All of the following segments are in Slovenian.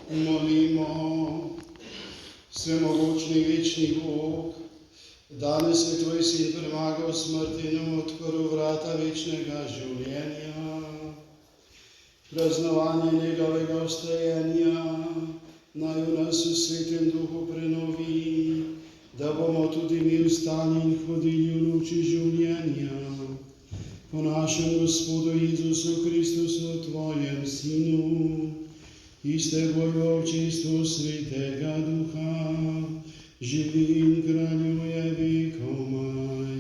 Molimo, vsemogočni večni Bog, danes je tvoj sin premagal smrt in nam odprl vrata večnega življenja. Praznovanje njegovega vstajenja naj v nas v svetem duhu prenovi, da bomo tudi mi vstali in hodili v luči življenja. Po našem Gospodu Jezusu Kristusu, tvojem Sinu, iz teboj v občestvu Svetega Duha, živi in kraljuje vekomaj.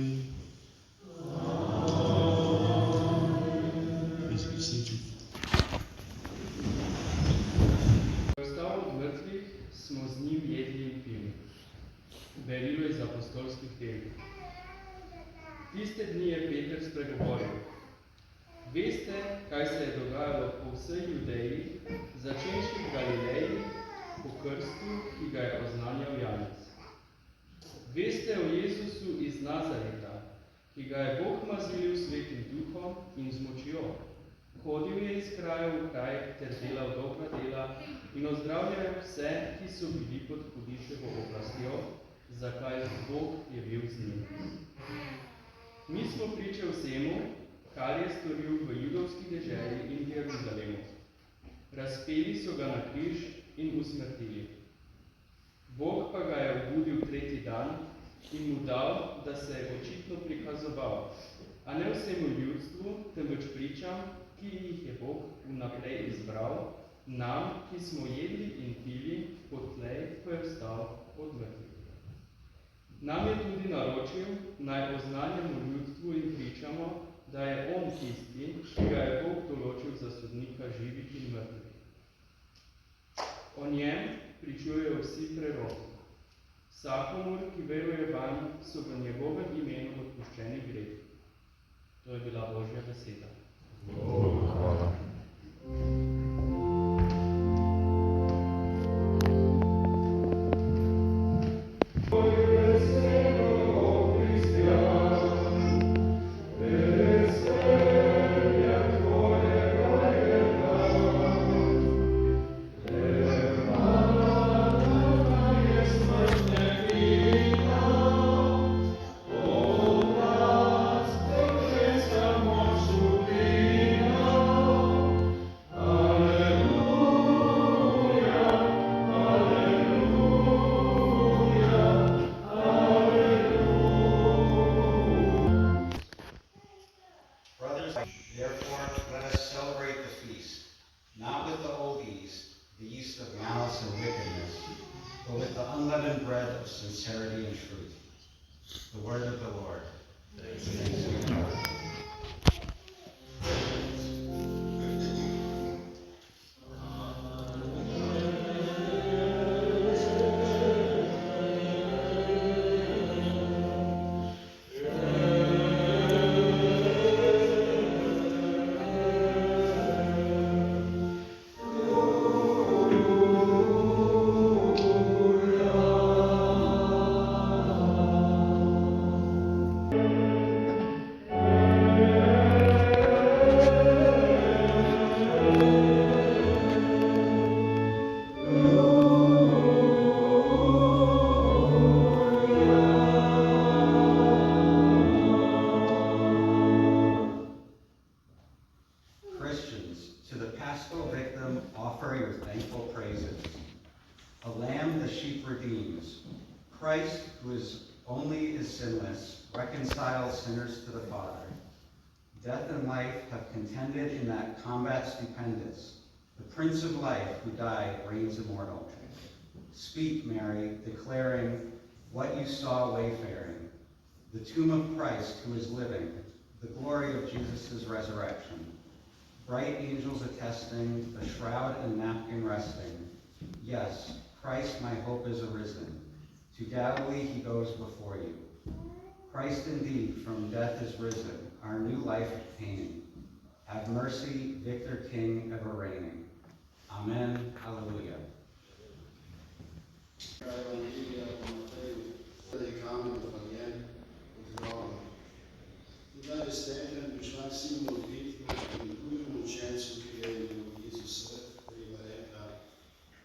Vstal od mrtvih smo z njim jedli in pili. Berilo iz apostolskih del. Tiste dni je Peter spregovoril. Veste, kaj se je dogajalo po vsej Judeji, začenši v Galileji, po krstu, ki ga je oznanjal Janez. Veste o Jezusu iz Nazareta, ki ga je Bog mazilil svetim duhom in z močjo. Hodil je iz kraja v kraj ter delal dobra dela in ozdravljal vse, ki so bili pod hudičevo oblastjo, zakaj Bog je bil z njim. Mi smo priče vsemu, kar je storil v judovski deželi in v Jeruzalemu. Razpeli so ga na križ in usmrtili. Bog pa ga je obudil tretji dan in mu dal, da se je očitno prikazoval, a ne vsemu ljudstvu, temveč pričam, ki jih je Bog vnaprej izbral, nam, ki smo jedli in pili, potlej, ko je vstal od mrtvih. Nam je tudi naročil, naj oznanjamo ljudstvu in pričamo, da je on tisti, ki ga je Bog določil za sodnika živih in mrtvih. O njem pričujejo vsi preroki. Vsakomur, ki veruje vanj, so v njegovem imenu odpuščeni grehi. To je bila Božja beseda. Bogu hvala. Therefore, let us celebrate the feast, not with the oldies, the yeast of malice and wickedness, but with the unleavened bread of sincerity and truth. The word of the Lord. Thanks be to God. offer your thankful praises. A lamb the sheep redeems. Christ, who is sinless, reconciles sinners to the Father. Death and life have contended in that combat stupendous. The Prince of Life, who died, reigns immortal. Speak, Mary, declaring what you saw wayfaring, the tomb of Christ who is living, the glory of Jesus' resurrection. Bright angels attesting, the shroud and napkin resting. Yes, Christ, my hope, is arisen. To Galilee he goes before you. Christ indeed from death is risen, our new life obtaining. Have mercy, Victor King, ever reigning. Amen. Hallelujah. Evangelii a Matei, predicam în Evanghelie, Doamne. Tu dai stepene duš maksimum biti in drugim učencu, ki je bil Jezus prima rekla,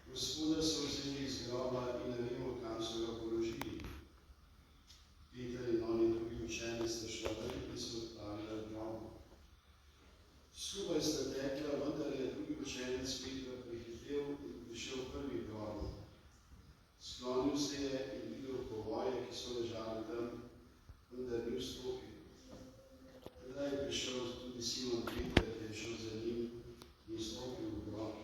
Gospoda so vzeli iz groba in ne vemo, kam so ga položili. Peter in oni drugi učenci sta šla ven in so odpravila grob. Skupaj sta tekla, vendar je drugi učenec Petra prehitel in prišel prvi v grobu. Sklonil se je in videl povoje, ki so ležali tam, vendar ni vstopil. Tedaj je prišel tudi Simon Peter, ki je šel za njim in vstopil v grob.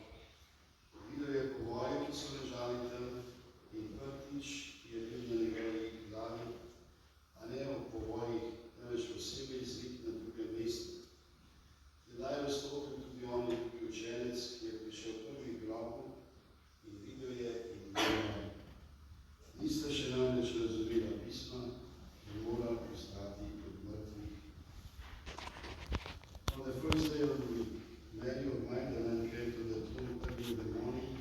Videl je povoje, ki so ležali tam, in prtič, ki je bil na njegovi glavi, a ne v povojih, temveč posebej zrit na drugem mestu. Tedaj je vstopil tudi on in drugi učenec, ki je prišel prvi v grobu, in videl je in videl. Nista še namreč razumela pisma, ki mora postati od mrtvih. On the first day of the week, Mary of Magdalene came to the tomb early in the morning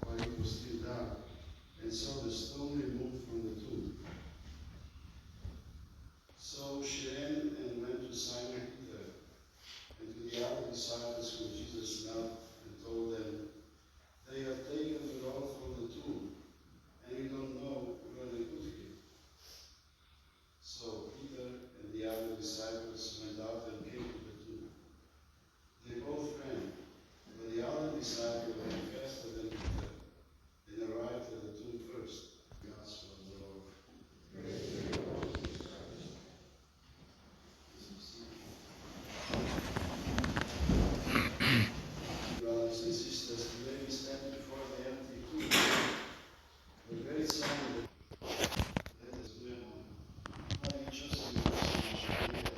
while it was still dark, and saw the stone removed from the tomb. So she ran and went to Simon Peter and to the other disciples whom Jesus loved, and told them, They have taken the Lord from the tomb, and we don't know where they put him. So Peter and the other disciples went out and came to the tomb. They both ran, but the other disciple ran faster than Peter and arrived at the tomb first. The Gospel of the Lord. Praise the Lord Jesus Christ. Brothers and sisters, today we stand before the empty tomb. The great song that is največjosti našega življenja,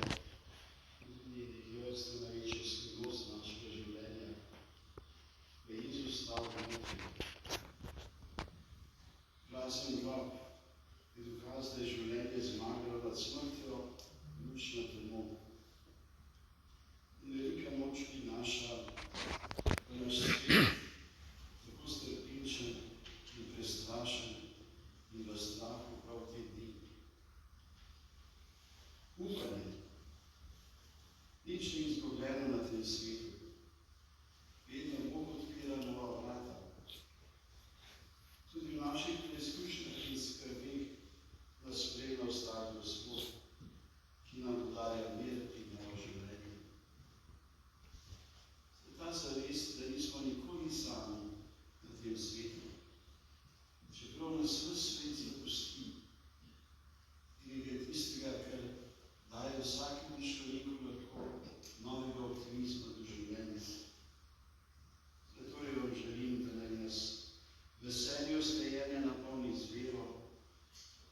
tudi vrsta največjosti nos našega življenja, je Jezus stal v mrtvih. Prazen grob je dokaz, da je življenje zmagalo nad smrtjo, luč na temo. In velika moč prinaša v naš svet, tako strpinčen in prestrašen in v strahu prav te dni. Upanje. Nič ni izgubljeno na tem svetu. Vedno Bog odpira nova vrata. Tudi v naših preizkušnjah in skrbeh nas spremlja ostali Gospod, ki nam podarja mir in novo življenje. Ta zavest, da nismo nikoli sami na tem svetu, čeprav nas ves svet zapusti, in je tistega, kar daje vsakemu človeku lahko novega optimizma do življenja. Zato vam želim, da naj nas veselje ostajenja napolni z vero,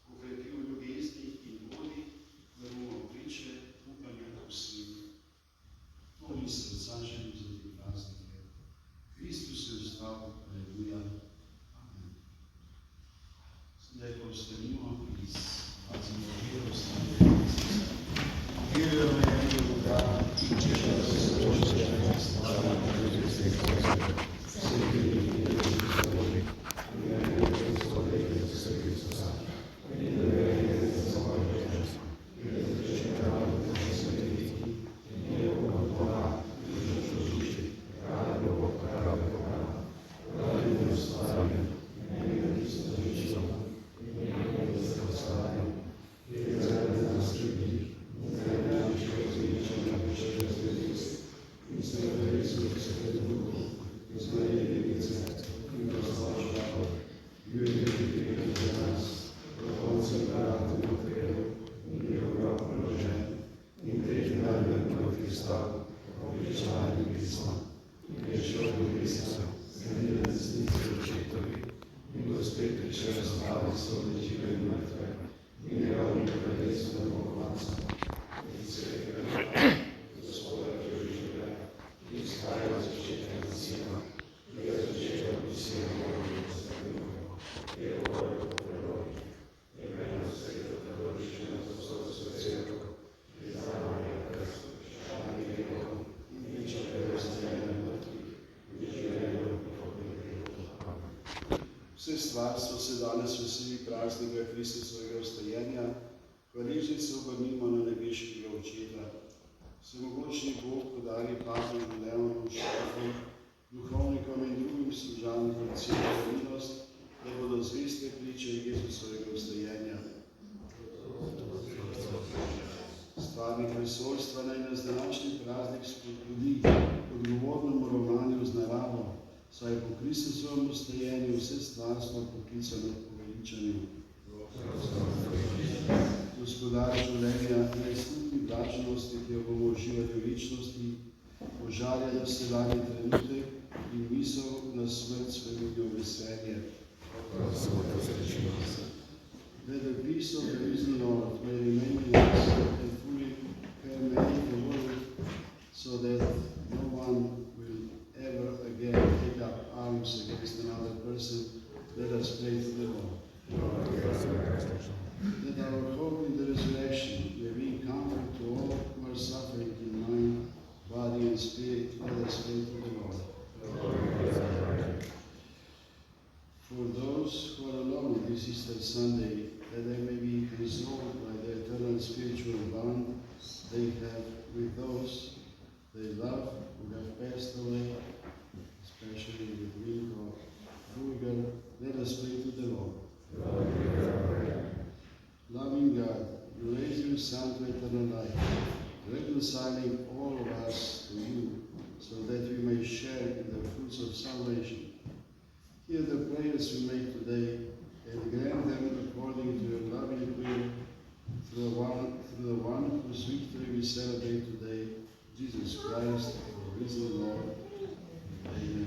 okrepi v ljubezni in vodi, da bomo priče upanja v svetu. To mi srca želim za te praznike. Kristus je vstal, aleluja. Amen. Zdaj pa vstanimo in spazimo vero v stanje. Vero je Boga, in če se sprošče, slava Bogu Svetosti. Sveti je Gospodi, in je Gospodi, in je Svetosti. In je Gospodi, in je Svetosti. In je Boga, Amen. Vse stvarstvo se danes veseli praznika Kristusovega vstajenja, hvaležni se obrnimo na nebeškega Očeta. Vsemogočni Bog podari Pavlu in Leonu Šafu, duhovnikom in drugim služalnikom celo milost, da bodo zveste priče Jezusovega vstajenja. Stvarnik vesoljstva naj nas današnji praznik spodbudi odgovornemu ravnanju z naravo, saj po Kristusovem vstajenju vse stvarstvo poklicano k poveličanju. Gospodar življenja, naj slutni blaženosti, ki jo bomo uživali v večnosti, požarja dosedanji trenutek in misel na smrt spremenijo veselje. Let the peace of the risen Lord may remain in us and fully permeate the world, so that no one will ever again take up arms against another person. Let us pray to the Lord. Let our hope in the resurrection may bring comfort to all who are suffering in mind, body and spirit. Let us pray to the Lord. For those who are alone this Easter Sunday, that they may be consoled by the eternal spiritual bond they have with those they love who have passed away, especially with Wilko Ruger. Let us pray to the Lord. Loving God, you raised your Son to eternal life, reconciling all of us to you, so that we may share in the fruits of salvation. Hear the prayers we make today, and grant them according to your loving will, through the one whose victory we celebrate today, Jesus Christ, our risen Lord. Amen.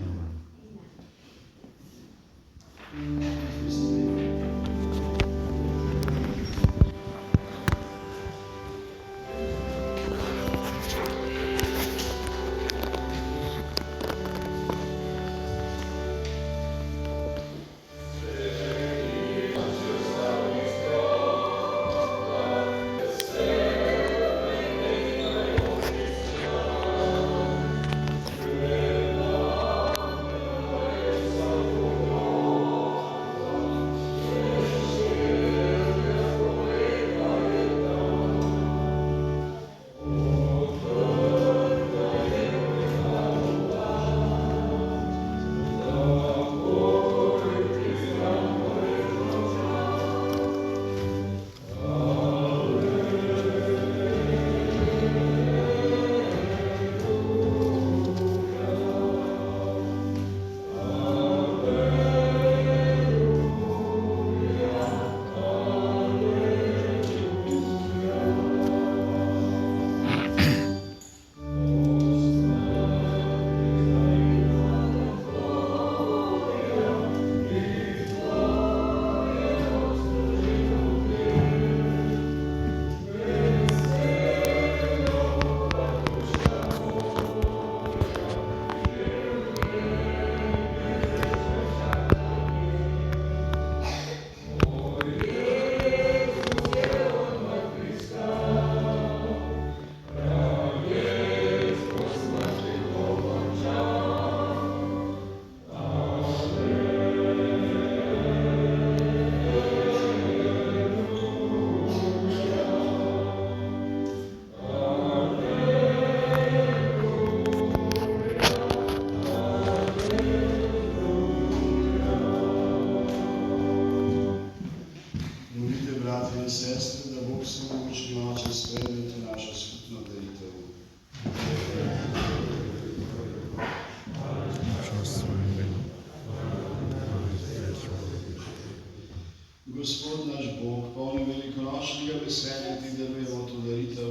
Gospod naš Bog, polni velikonočnega veselja ti darujemo to daritev.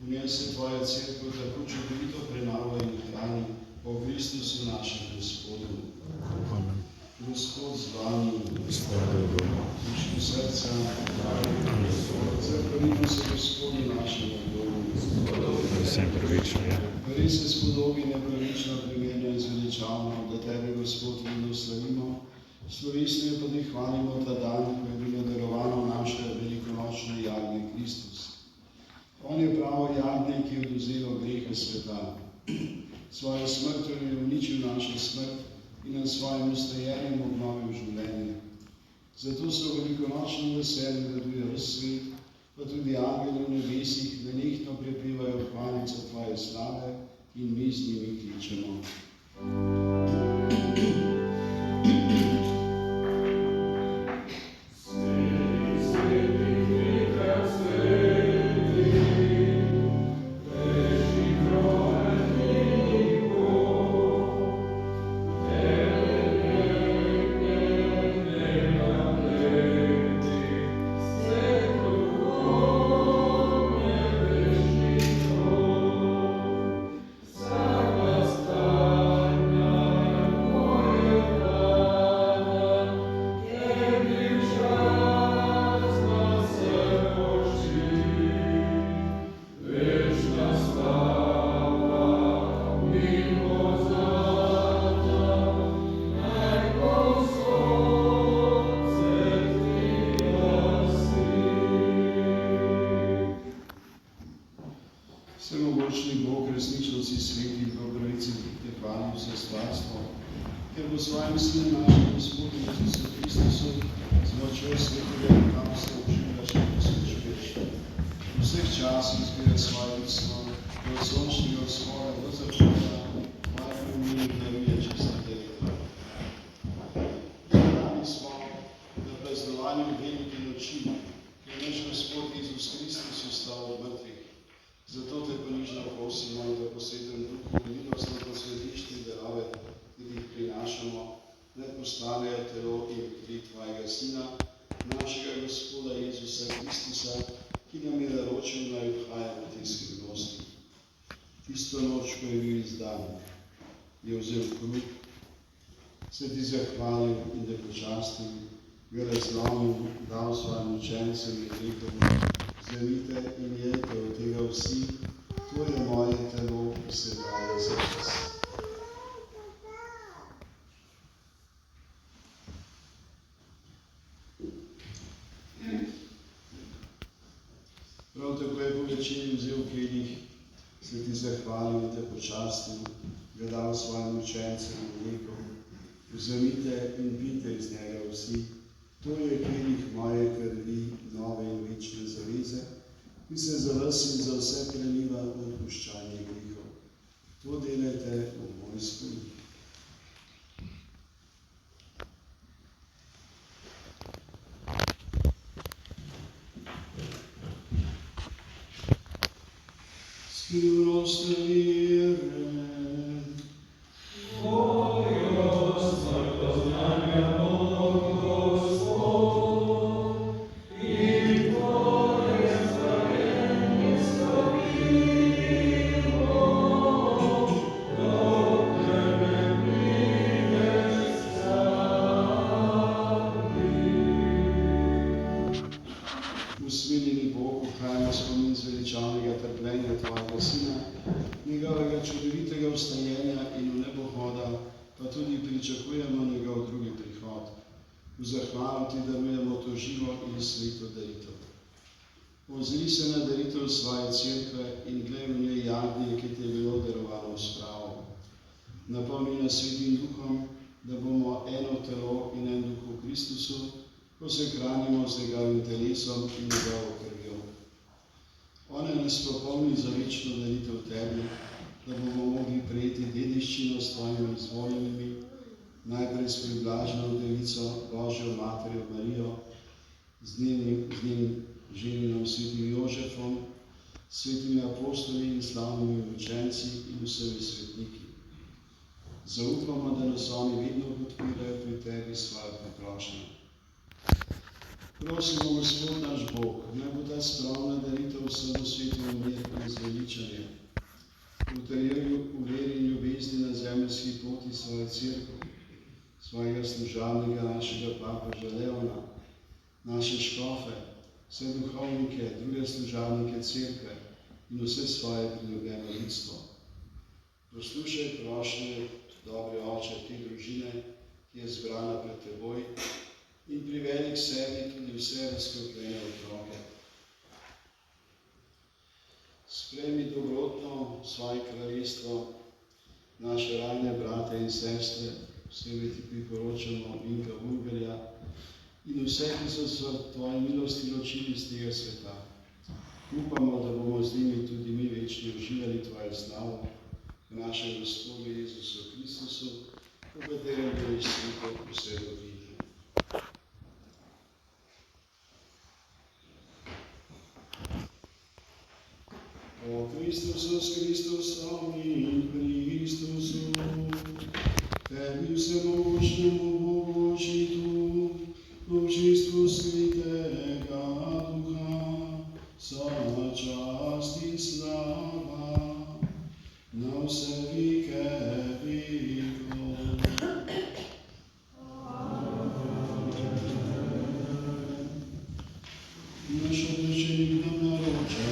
V njej se tvoja cerkev tako čudovito prenavlja in hrani po Kristusu našem Gospodu. Amen. Gospod z vami, dušim srca, zahvalimo se Gospodu našemu Bogu. Vsem pravično je. Res se spodobi nepravično, primerno in zveličavno, da tebe, Gospod, blagoslavimo. Slovesno pa ti hvalimo ta dan, ko je bilo darovano naše velikonočno jagnje Kristus. On je pravo jagnje, ki je odvzelo grehe sveta. Svojo smrtjo je uničil našo smrt in na svojem ustajenjem obnovil življenje. Zato so v velikonočnem veselju raduje ves svet, pa tudi angeli v nebesih nenehno prepevajo hvalico tvoje slave in mi z njimi kličemo. Vsemogočni Bog, resnično si sveti in po pravici te hvali vse stvarstvo, ker bo svojim Sinu našim Gospodu Jezusu Kristusu z močjo svetega duha se oživljaš in posvečuješ. V vseh časih zbira svoje ljudstvo, od sončnega vzhoda do zahoda, tvoje pomeni daruje čista delitev. Zbrani smo na praznovanju velike noči, ki je naš Gospod Jezus Kristus vstal od mrtvih. Zato te ponižno prosimo, da po Svetem Duhu milostno posvetiš te darove, ki jih prinašamo, da postanejo telo in kri tvojega Sina, našega Gospoda Jezusa Kristusa, ki nam je naročil, naj odhajamo te skrivnosti. Tisto noč, ko je bil izdan, je vzel kruh, se ti zahvalil in te počastil, ga razlomil, dal svojim učencem in rekel: Vzemite in jejte od tega vsi, to je moje telo, ki se daje za vas. Prav tako je po večeri vzel kelih, se ti zahvalil in te počastil, ga dal svojim učencem in rekel: Vzemite in pijte iz njega vsi, to je kelih moje krvi, nove in večne zaveze, ki se za vas in za vse preliva v odpuščanje grehov. To delajte v moj spomin. Skrivnost vere. Usmiljeni Bog, ohranimo spomin zveličavnega trpljenja tvojega Sina, njegovega čudovitega vstajenja in v nebohoda, pa tudi pričakujemo njegov drugi prihod. V zahvalo ti darujemo to živo in sveto daritev. Ozri se na daritev svoje cerkve in glej v njej jagnje, ki ti je bilo darovano v spravo. Napolni nas Svetim Duhom, da bomo eno telo in en duh v Kristusu, ko se hranimo z njegovim telesom in njegovo krvjo. Ona nas popolni za večno daritev tebi, da bomo mogli prejeti dediščino s tvojimi izvoljenimi, najprej s priblažno devico Božjo Materjo Marijo, z njenim ženinom Svetim Jožefom, svetimi apostoli in slavnimi učenci in vsemi svetniki. Zaupamo, da nas oni vedno podpirajo pri tebi svojo preprošnjo. Prosimo, Gospod naš Bog, naj bo ta skromna daritev vsemu svetu mir in zveličanje. Utrjel v veri in ljubezni na zemeljski poti svoje cerkve, svojega služabnega, našega papeža Leona, naše škofe, vse duhovnike, druge služabnike cerkve in vse svoje priljubljeno ljudstvo. Poslušaj prošnje, dobri oče, te družine, ki je zbrana pred teboj, in privedi k sebi tudi vse razkropljene otroke. Sprejmi dobrotno svoje kraljestvo, naše rajne brate in sestre, Posebej ti priporočamo Vinka Burgerja in vse, ki so se tvoje milosti ločili iz tega sveta. Upamo, da bomo z njimi tudi mi večni uživali tvojo slavo v našem Gospodu Jezusu Kristusu, v katerem deliš sveto vse dobiti. O Kristusom in Kristusu, tebi vsemogočnemu Bogu Očitu, v občinstvu Svetega Duha, vsa čast in slava na vse vike vekov. Naš odrečenik nam naroča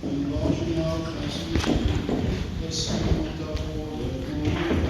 in Božji avta služi, da smo tako lepo.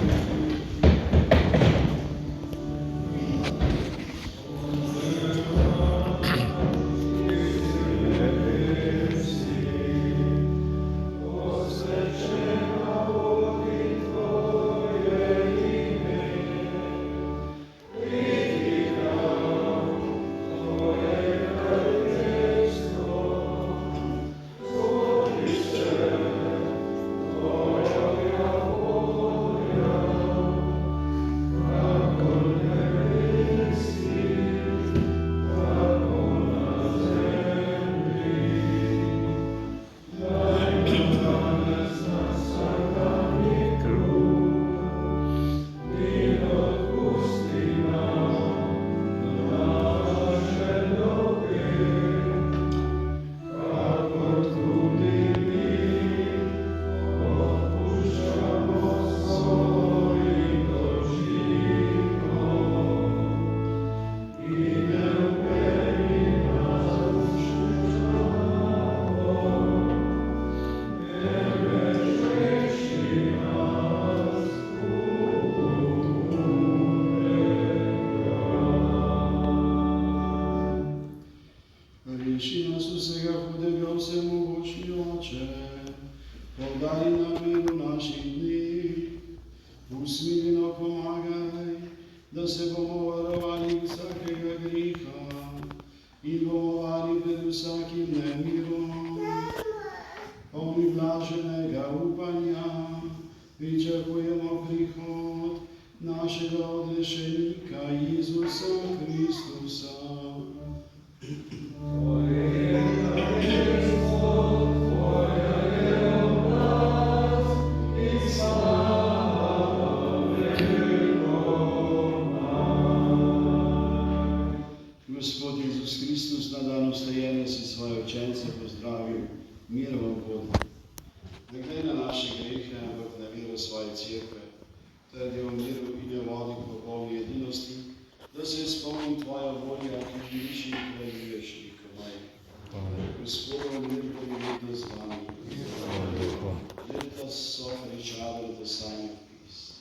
Reši nas vsega hudega, vsemogočni Oče, podaj nam mir v naših dneh, usmiljeno pomagaj, da se bomo varovali vsakega greha in bomo varni pred vsakim nemirom. Polni blaženega upanja, pričakujemo prihod našega odrešenika Jezusa Kristusa. Gospod Jezus Kristus, na dan vstajenja si svoje učence pozdravil, mir vam bodi. Ne glede na naše grehe, ampak na vero svoje cerkve, trdi o miru in jo vodi k popolni edinosti, da se izpolni tvoja volja, ki živiš in kraljuješ nikomaj. Gospodov mir bo vedno z vami. Let us offer each other the sign of peace.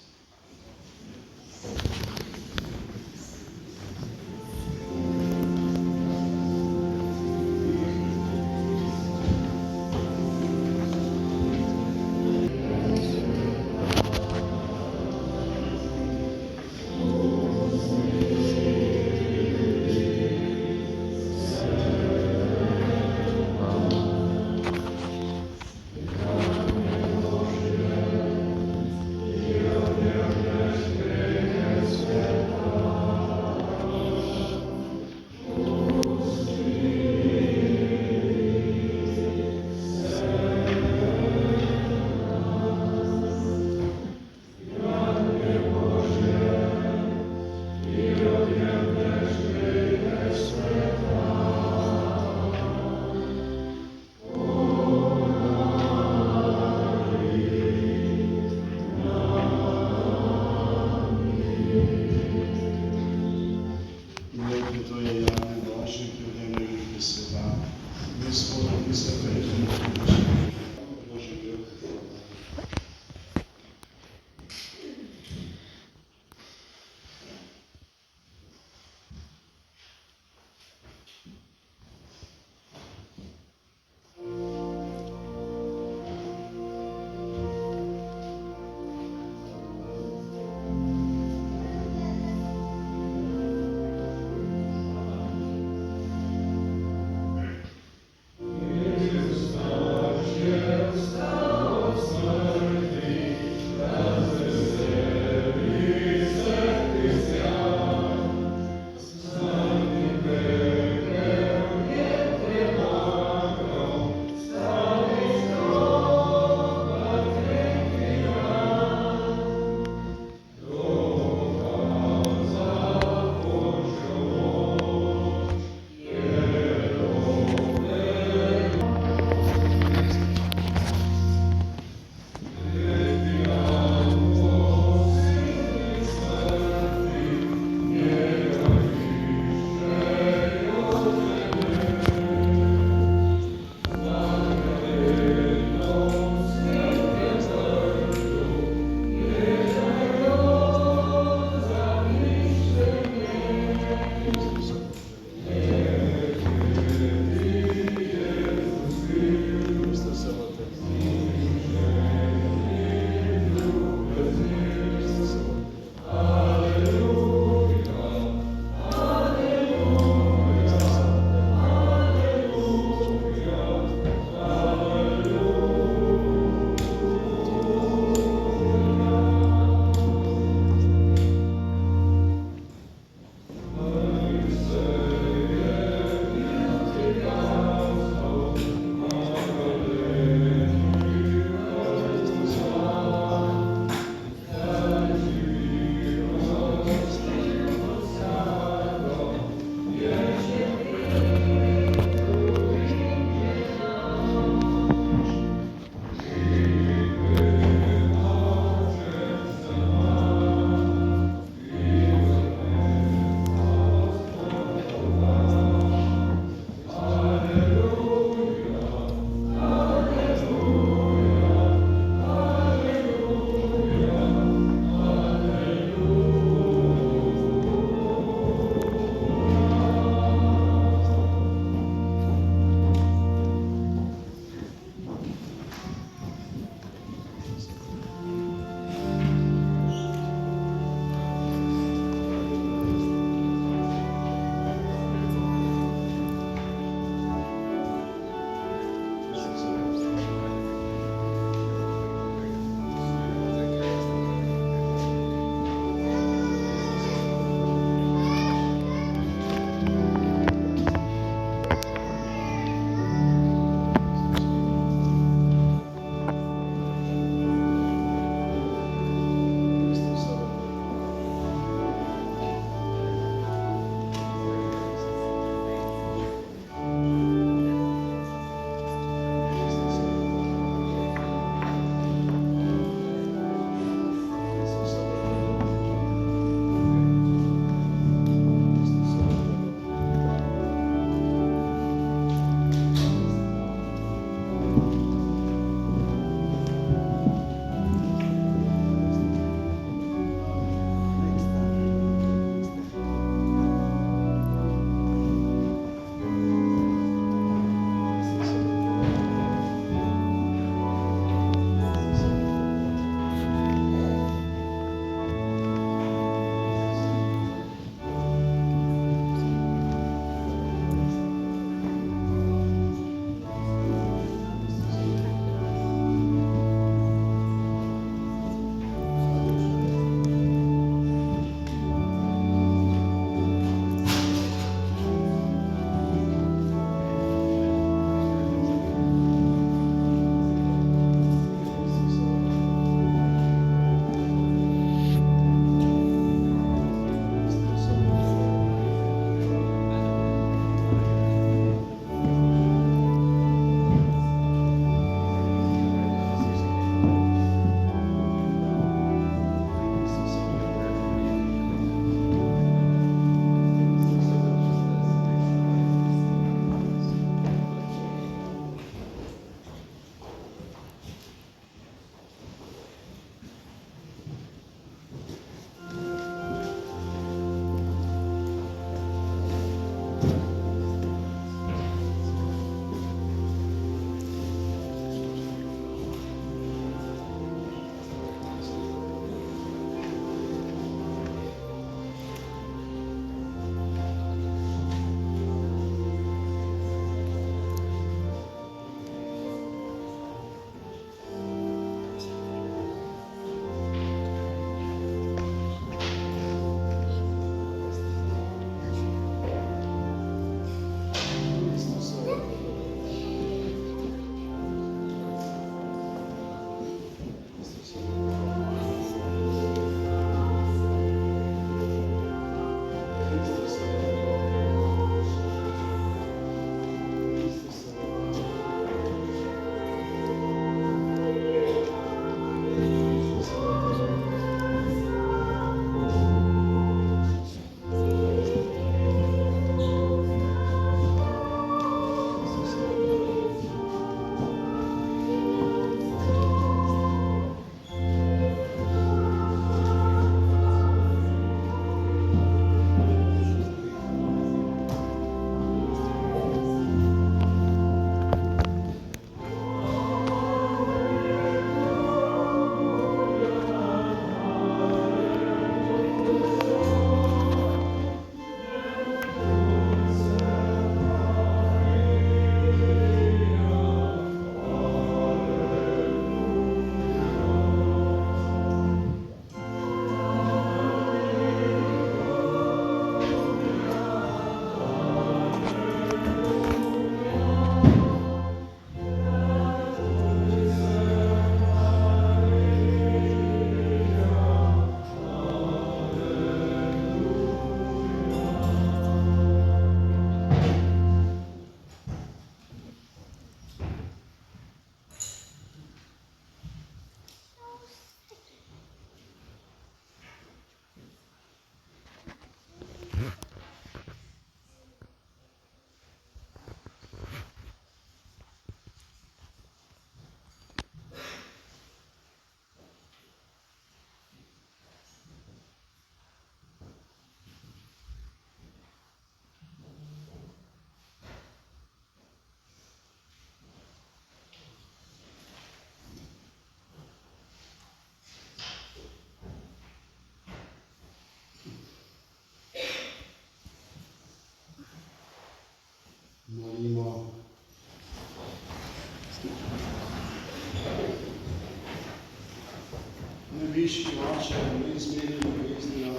Nebeški Oče, neizmerno ljubeznjo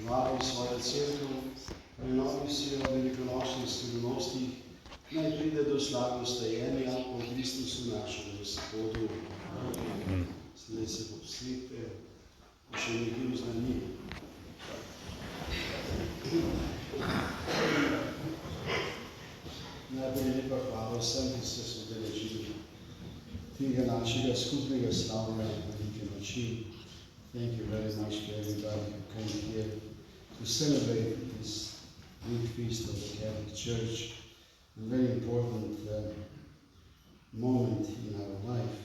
varuj svojo cerkev, prenovi si jo v velikonočnih skrivnostih, naj pride do slagostajenja po Kristusu našemu Gospodu. Zdaj se posvete, še nekaj vznani. Najprej lepa hvala vsem, ki ste se udeležili tega našega skupnega slavljenja velike noči. Thank you very much to everybody who came here to celebrate this big feast of the Catholic Church, a very important moment in our life.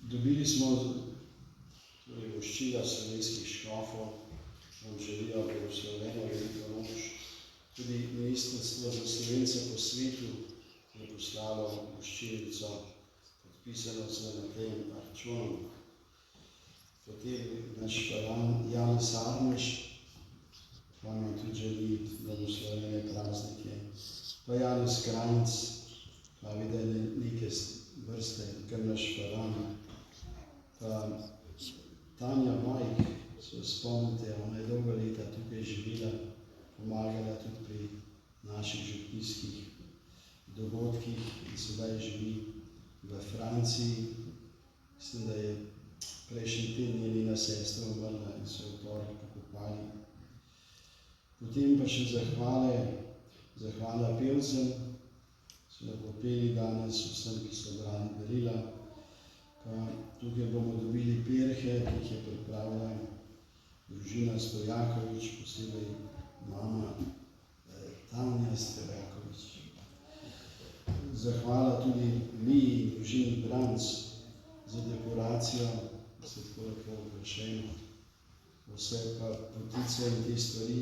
Dobili smo voščila slovenskih škofov, vam želijo blagosloveno veliko noč. Tudi Ministrstvo za Slovence po svetu je poslalo voščilnico, podpisano z Matejem Arčonom. Potem naš paran Janez Arneš vam tudi želi blagoslovene praznike. Pa Janez Krajnc, pa videli neke vrste, kar naš paran. Pa Tanja Majk, se spomnite, ona je dolga leta tukaj živela, pomagala tudi pri naših župnijskih dogodkih in sedaj živi v Franciji. Mislim, da je prejšnji teden njena sestra umrla in so jo v torek pokopali. Potem pa še zahvala pevcem, so lahko peli danes vsem, ki so brali darila. Pa tukaj bomo dobili perhe, ki jih je pripravila družina Stojakovič, posebej mama Tanja Stojakovič. Zahvala tudi mi in družini Branc za dekoracijo, da se tako lepo okrašeno. Vse pa potice in te stvari,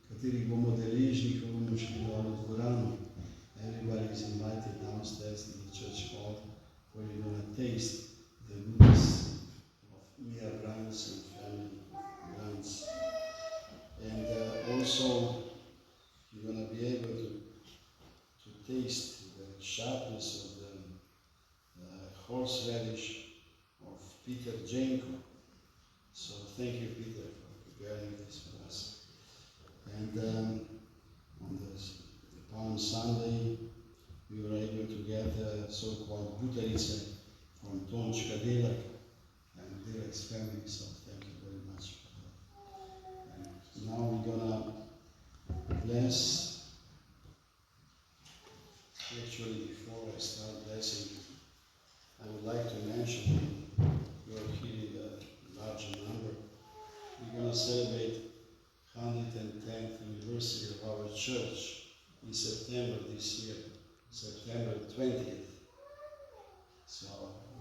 katerih bomo deležni, ko bomo šli dol v dvorano. Everybody is invited downstairs in the church hall where you're going to taste the goodness of Mia Branc and family Branc. And also you're going to be able to taste the sharpness of the horseradish of Peter Jenko. So thank you, Peter, for preparing this for us. And on the Palm Sunday, we were able to get so-called butarice from Tončka Delek and Delek's family, so thank you very much for that. And now we're gonna bless. Actually, before I start blessing, I would like to mention, you're here in a larger number, we're gonna celebrate 110th anniversary of our church in September this year, September 20th. So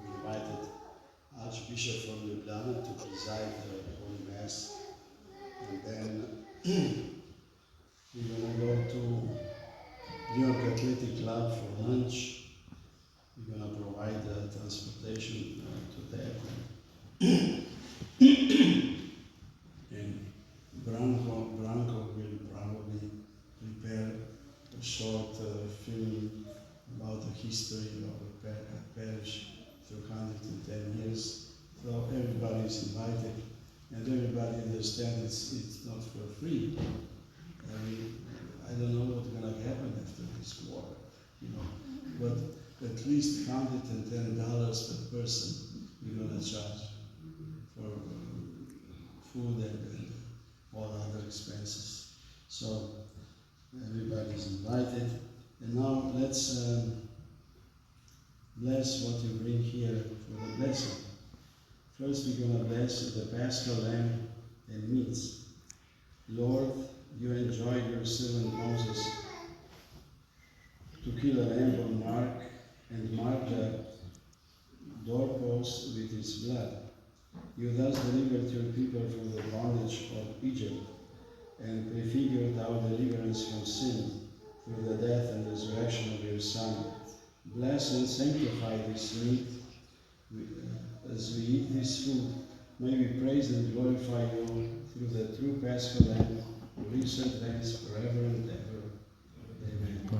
we invited Archbishop from Ljubljana to preside the Holy Mass, and then we're gonna go to New York Athletic Club for lunch. We're gonna provide transportation to that. And Branko will probably prepare a short film about the history of the parish through 110 years. So everybody is invited, and everybody understands it's not for free. I don't know what's going to happen after this war, but at least $110 per person we're going to charge for food and all other expenses. So everybody is invited. And now let's bless what you bring here for the blessing. First we're going to bless the Paschal lamb and meats. Lord, you enjoyed your servant Moses to kill a lamb on and mark the doorpost with its blood. You thus delivered your people from the bondage of Egypt and prefigured our deliverance from sin through the death and resurrection of your Son. Bless and sanctify this meat as we eat this food. May we praise and glorify you through the true Paschal Lamb, who lives and reigns forever and ever. Amen.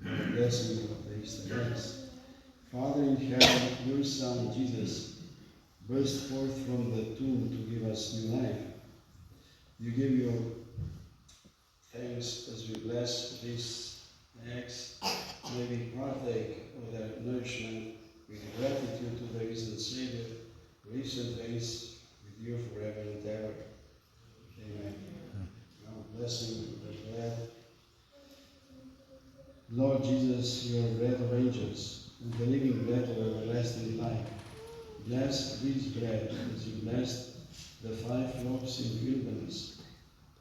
The blessing of the Easter Mass. Father in heaven, your Son Jesus burst forth from the tomb to give us new life. You give your thanks as we bless these eggs. May we partake of their nourishment with gratitude to the risen Savior, who lives and reigns with you forever and ever. Amen. Now, blessing the bread. Lord Jesus, you are bread of angels, and the living bread of everlasting life. Bless this bread as you blessed the 5 loaves in the wilderness.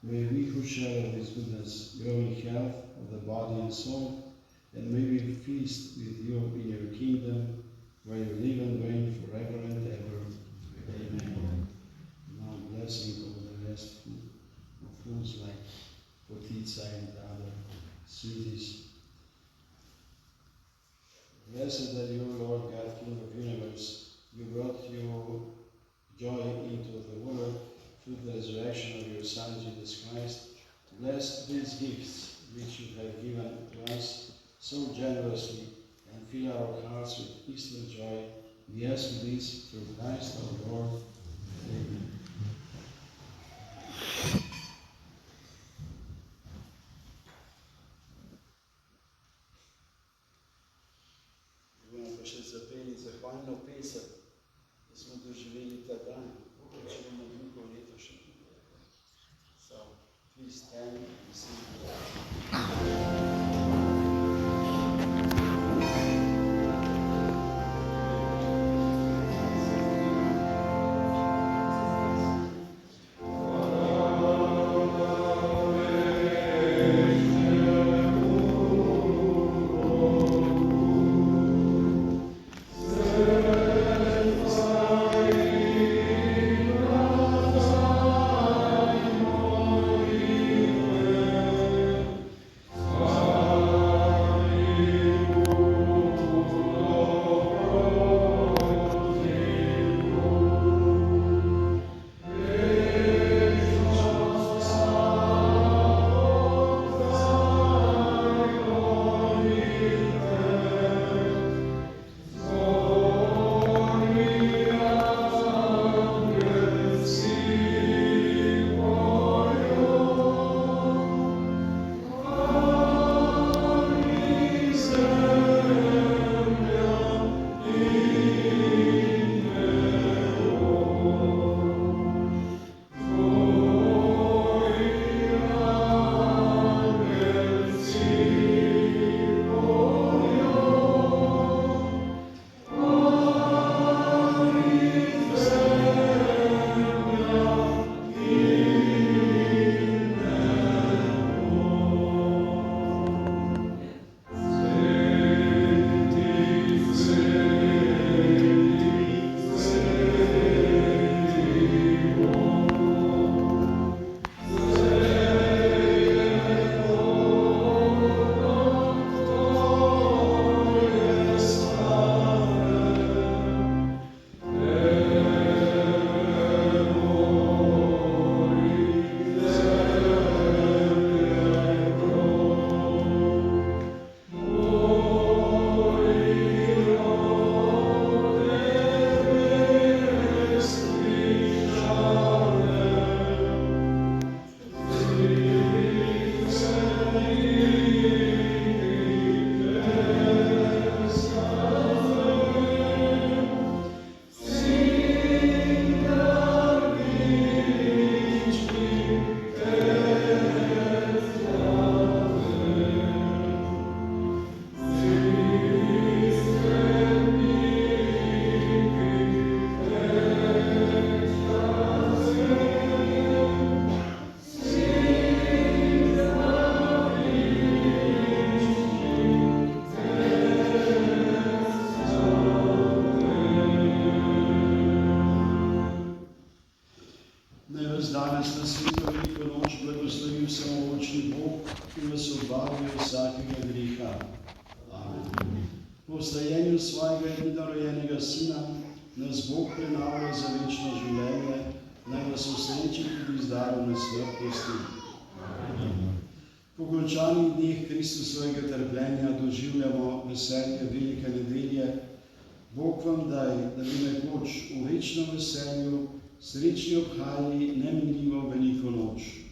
May we who share of this goodness grow in health of the body and soul, and may we feast with you in your kingdom, where you live and reign forever and ever. Amen. Now blessing of the rest of foods like potica and other sweeties. Blessed are you, Lord God, King of the universe. You brought your joy into the world through the resurrection of your Son, Jesus Christ. Bless these gifts which you have given to us so generously, and fill our hearts with peace and joy. We ask this through Christ our Lord. Amen. Bomo pa še zapeli zahvalno pesem, da smo doživeli ta dan, če bomo drugo leto še. So, please stand and sing. danes na sveto veliko noč blagoslovi vsemogočni Bog, ki vas obvaruje vsakega greha. Amen. Po vstajenju svojega edinorojenega Sina nas Bog prenavlja za večno življenje, naj vas osreči tudi z darom nesmrtnosti. Po končanih dneh Kristusovega trpljenja doživljamo veselje velike nedelje, Bog vam daj, da bi nekoč v večnem veselju srečni obhajali neminljivo veliko noč.